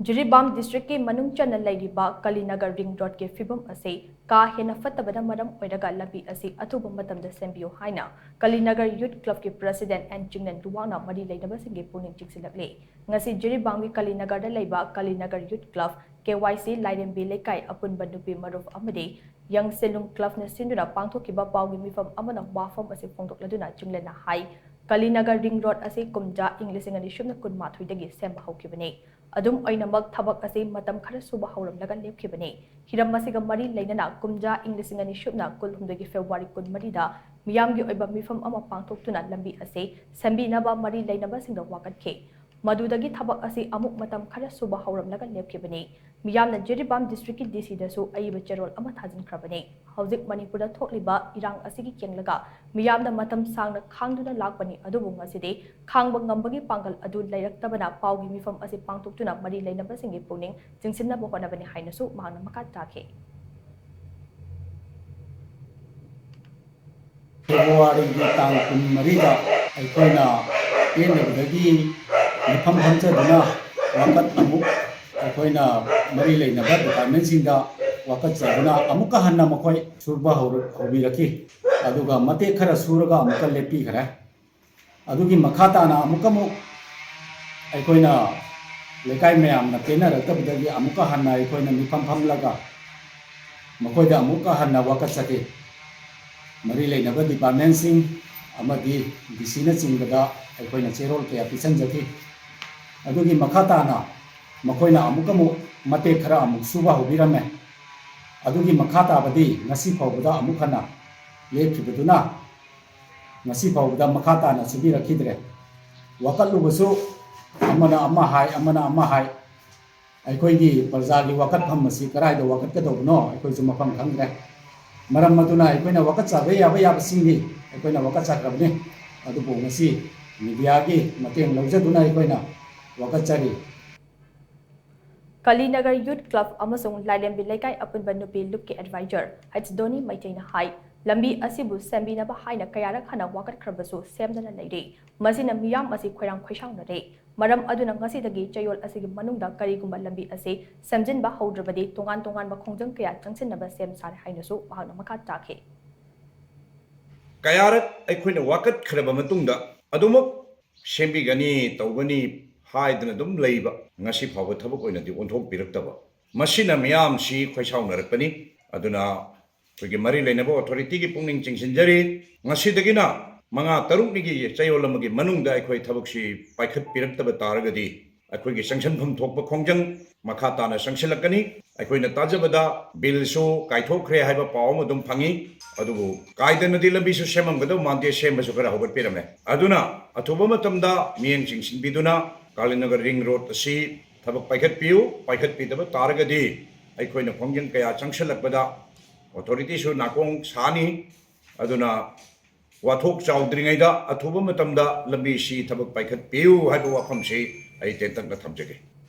JIRIBAM district के manung chana LEIRIBA KALINAGAR ring road के PHIVAM असे का HENNA FATTABANA MARAM OIRAGA LAMBI ASI ATHUBA MATAMDA SHEMBIYU HAINA KALINAGAR youth club के president and CHINGLEN LUWANG मरी LEINABA सिंगे PUKNING CHINGSHILLAKLI ngasi JIRIBAM की KALINAGAR दा लैबा KALINAGAR youth club KYC LEIRIBA लेकाई अपुनबा नुपी मरुफ अमदे yang selung club na sinduna pangthokiba pawgi mifam amana wafam ase phongdokladuna CHINGLEN na hai KALINAGAR ring road ase kumja English ngani shubna kun mathui dagi semba hokibane adum oinamak thabak ase matam khara suba hauramlaga lepkhibane hiram masiga mari leinana kumja English ngani shubna kul humdagi February kun mari da miyamgi oiba mifam ama pangthoktuna lambi ase sembinaba mari leinaba singda wakatke madudagi thabak ase amuk matam khara suba hauramlaga lepkhibane miyamna JIRIBAM district ki DC da su aiba cherol ama thajin khrabane hauzik manipur da thokliba irang asigi kenglaga miyamna matam sangna khangduna lakbani adubu ngaside khangba ngambagi pangal adu lairaktabana pawgi mifam ase pangtoktuna mari leinaba singi puning jingsinna bo honabani haina su mahangna makat takhe February di tang kun marida aikoina yenabdagi mifam hamchaduna wakat amuk aikoina mari leinaba department singda wakat chaduna amuka hanna makoi surba hobiraki aduga mate khara suraga amuka lepi khara adugi makhata na amuka mu aikoina lekai mayam na pena raktabdagi amuka hanna aikoina mifam phamlaga makoi da amuka hanna wakat chate mari leinaba department sing amadi DC na chingda aikoina cherol ke apisan jaki adugi makhata na makoina amuka mu mate khara amuk suba hobirame adugi makhata badi ngasi phawda amukhana lepkhibaduna ngasi phawda makhata na subira khidre wakalu basu amana amma hai aikoi gi parja gi wakat pham masi karai da wakat ka dobno aikoi ju mafam khangre maram maduna aikoina wakat chabe yaba singi aikoina wakat chakrabne adu bo ngasi media gi mateng laujaduna aikoina wakat chari KALINAGAR youth club amasung Lambi lekai apunba nupi lukki advisor Doni maitaina hai lambi asibu sembinaba haina kayara khana wakat khrabasu semdana leire masina miyam asi khoirang khoishauna re maram aduna ngasi dagi Chayol asigi manungda karigumba lambi ase Semjinba Houdrabadi Tonganba Khongjang kaya Changshinlagani sem sare hainasu bahagna makha takhe kayarak aikhoina wakat khraba matungda adumuk shembigani tawbani haidna dum leiba ngasi phawa thabak oina di onthok piraktaba masina miyam si khoisaunarapani aduna khoigi mari leinaba authority gi pungning chingsinjari ngasi dagina manga taruk nigi Chayol amagi manungda aikhoi thabak si paikhat piraktaba taragadi aikhoi gi sanction pham thokba khongjang makhata na Changshinlagani aikhoina tajabada bill so kaithokre haiba pawam adum phangi adubu kaidana di lambi su semamgado mande sembasu kara hobat pirame aduna athuba matamda miyeng chingsinbiduna KALINAGAR ring road asi thabak paikhat pidaba taragadi aikhoina khongjang kaya Changshinlakbada authority su nakong sani aduna wathok chaudringaida athuba matamda lambi si thabak paikhat piu haiba wafam si ai tentak na thamjage